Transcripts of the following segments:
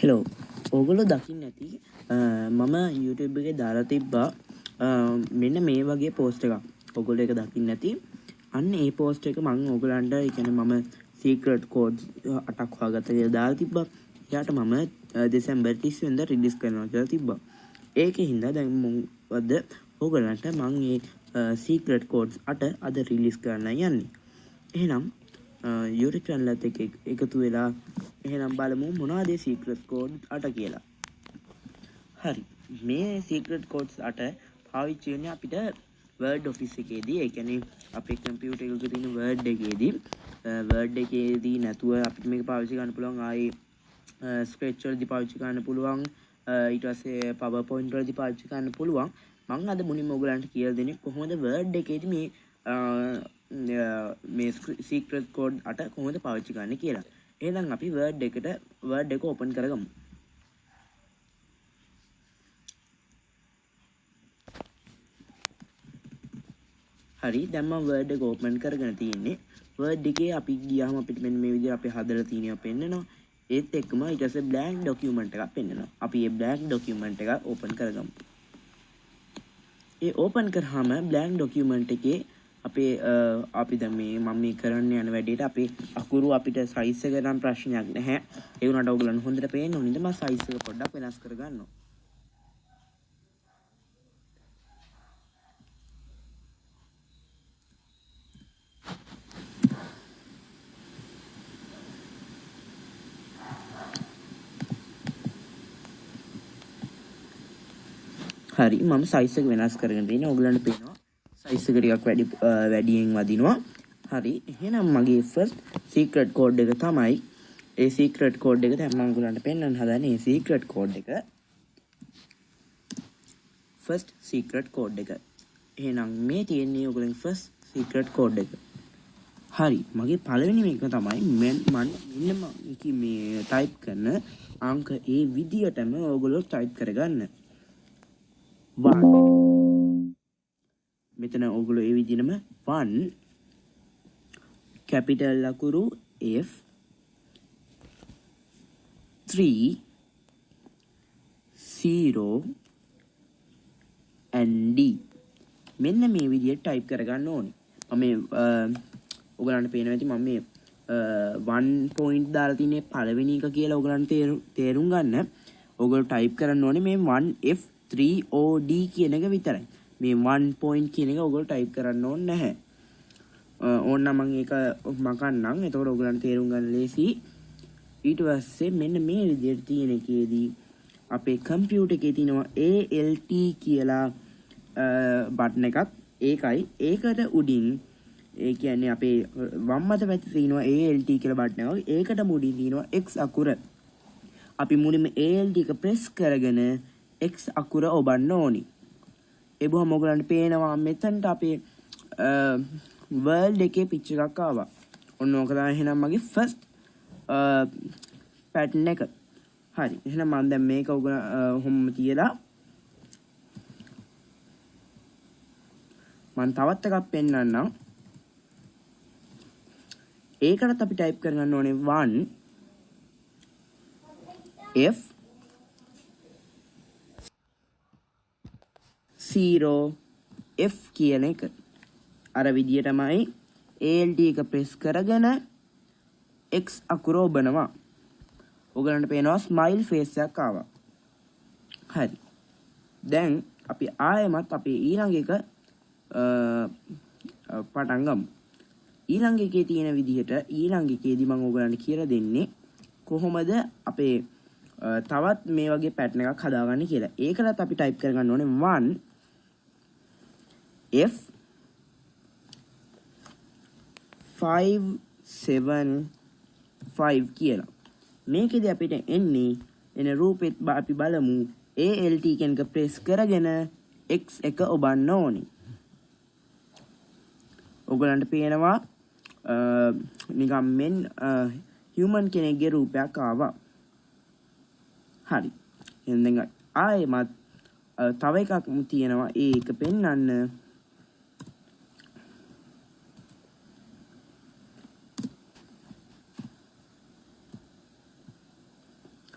Hello ඕගොල්ලෝ දකින්න ඇති මම YouTube එකේ දාලා තිබ්බා මෙන්න මේ වගේ පෝස්ට් එකක් ඕගොල්ලෝ ඒක දකින්න ඇති අන්න ඒ පෝස්ට් එක මම ඕගොල්ලන්ට ඒ කියන්නේ මම සීක්‍රට් කෝඩ්ස් 8ක් හොයාගත්ත කියලා දාලා තිබ්බා. එයාට මම දෙසැම්බර් 30 වෙනිදා රිලීස් කරනවා කියලා තිබ්බා. ඒකේ හින්දා දැන් මොකද ඕගොල්ලන්ට මම මේ සීක්‍රට් කෝඩ්ස් 8 අද රිලීස් කරන්න යන්නේ. එහෙනම් YouTube channel එකත් එක්ක එකතු වෙලා එහෙනම් බලමු මොනවද මේ secret code 8 කියලා. හරි. මේ secret codes 8 පාවිච්චි වෙන්නේ අපිට Word Office එකේදී. ඒ කියන්නේ අපේ computer එකක තියෙන Word එකේදී Word එකේදී නැතුව අපිට මේක පාවිච්චි කරන්න පුළුවන්. ආයේ Scratch වලදී පාවිච්චි කරන්න පුළුවන්. ඊට පස්සේ PowerPoint වලදී පාවිච්චි කරන්න පුළුවන්. මම අද මුලින්ම ඔයගලන්ට කියලා දෙන්නේ කොහොමද Word එකේදී මේ secret code 8 කොහොමද පාවිච්චි කරන්නේ කියලා. එහෙනම් අපි Word එක open කරගමු. හරි දැන් මම Word එක open කරගෙන තියෙන්නේ. Word එකේ අපි ගියාම අපිට මෙන්න මේ විදිහට අපි හදලා තියෙනවා පෙන්නනවා. ඒත් එක්කම ඊට පස්සේ blank document එකක් පෙන්නනවා. අපි මේ blank document එක open කරගමු. ඒ open කරාම blank document එකේ අපි දැන් මම මේ කරන්න යන වැඩේට අපේ අකුරු අපිට size එක නම් ප්‍රශ්නයක් නැහැ. ඒ වුණාට ඔයගොල්ලන් හොඳට පේන්න ඕනේ. මම size එක පොඩ්ඩක් වෙනස් කරගන්නවා. හරි මම size එක වෙනස් කරගෙන තියෙනවා. ඔයගොල්ලන්ට පේනවා size එක ටිකක් වැඩියෙන් වදිනවා. හරි එහෙනම් මගේ first secret code එක තමයි ඒ secret code එක දැන් මම ඔයගොල්ලන්ට පෙන්වන්න හදන්නේ. මේ secret code එක first secret code එක. එහෙනම් මේ තියෙන්නේ ඔයගොල්ලන්ගේ first secret code එක. හරි මගේ පළවෙනි මේක තමයි මම මේ type කරන අංක ඒ විදියටම ඔයගොල්ලෝ type කරගන්න. 1 මෙතන ඔයගොල්ලෝ ඒ විදිහටම 1 capital ලකුරු F 3 0 and D මෙන්න මේ විදිහට type කරගන්න ඕනේ. මම ඔයගලන්ට පේනවා ඇති මම මේ 1 point දාලා තියෙන්නේ පළවෙනි එක කියලා ඔයගලන්ට තේරුම් ගන්න. ඔයගොල්ලෝ type කරන්න ඕනේ මේ 1F3OD කියන එක විතරයි. මේ 1 point කියන එක ඔයගොල්ලෝ type කරන්න ඕනේ නැහැ. ඕනනම් මම ඒක මකන්නම්. එතකොට ඔයගලන්ට තේරුම් ගන්න ලේසි. ඊට පස්සේ මෙන්න මේ විදිහට තියෙන එකේදී අපේ කම්පියුටර් එකේ තියෙනවා ALT කියලා බටන් එකක්. ඒකට උඩින් ඒ කියන්නේ අපේ වම් අත පැත්තේ තියෙනවා ALT කියලා බටන් එකක්. ඒකට මුඩින් තියෙනවා X අකුර. අපි මුලින්ම ALT එක ප්‍රෙස් කරගෙන X අකුර ඔබන්න ඕනි. ඒ බොහොම ඔයගලන්ට පේනවා මෙතනට අපේ world එකේ picture එකක් ආවා. ඔන්න ඕක තමයි එහෙනම් මගේ first pattern එක. හරි. එහෙනම් මම දැන් මේක ඔහොම තියලා මම තවත් එකක් පෙන්නන්නම්. ඒකටත් අපි type කරගන්න ඕනේ 1 F 0 F කියන එක. අර විදියටමයි ALT එක ප්‍රෙස් කරගෙන X අකුර ඔබනවා. ඔයගලන්ට පේනවා ස්මයිල් ෆේස් එකක් ආවා. හරි. දැන් අපි ආයෙමත් අපේ ඊළඟ එක පටන් ගමු. ඊළඟ එකේ තියෙන විදිහට ඊළඟ එකේදී මම ඔයගලන්ට කියලා දෙන්නේ කොහොමද අපේ තවත් මේ වගේ පැටර්න් එකක් හදාගන්නේ කියලා. ඒකටත් අපි type කරගන්න ඕනේ 1 F 5 7 5 කියලා. මේකෙදි අපිට එන රූපෙත් අපි බලමු ALT කියන එක ප්‍රෙස් කරගෙන X එක ඔබන්න ඕනේ. ඔයගලන්ට පේනවා නිකම් මෙන් human කෙනෙක්ගේ රූපයක් ආවා. හරි. එහෙනම් දැන් ආයෙමත් තව එකක් තියෙනවා ඒක පෙන්වන්න.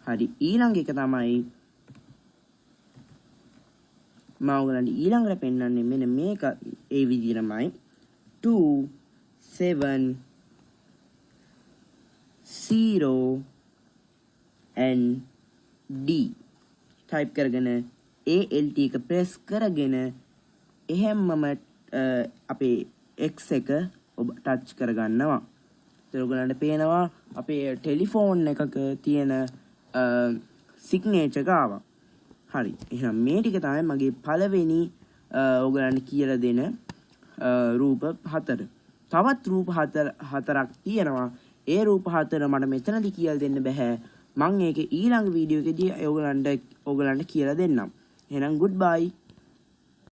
හරි ඊළඟ එක තමයි මම ඔයගලන්ට ඊළඟට පෙන්නන්නේ මෙන්න මේක ඒ විදිහටමයි 2 7 0 and D type කරගෙන ALT එක press කරගෙන එහෙම්මම අපේ X එක ඔබ ටච් කරගන්නවා. ඒතර ඔයගලන්ට පේනවා අපේ ටෙලිෆෝන් එකක තියෙන සිග්නේචර් එක ආවා. හරි. එහෙනම් මේ ටික තමයි මගේ පළවෙනි ඔයගලන්ට කියලා දෙන රූප 4. තවත් රූප 4ක් තියෙනවා. ඒ රූප 4 මට මෙතනදී කියලා දෙන්න බෑ. මම ඒක ඊළඟ වීඩියෝ එකේදී ඔයගලන්ට කියලා දෙන්නම්. එහෙනම් goodbye.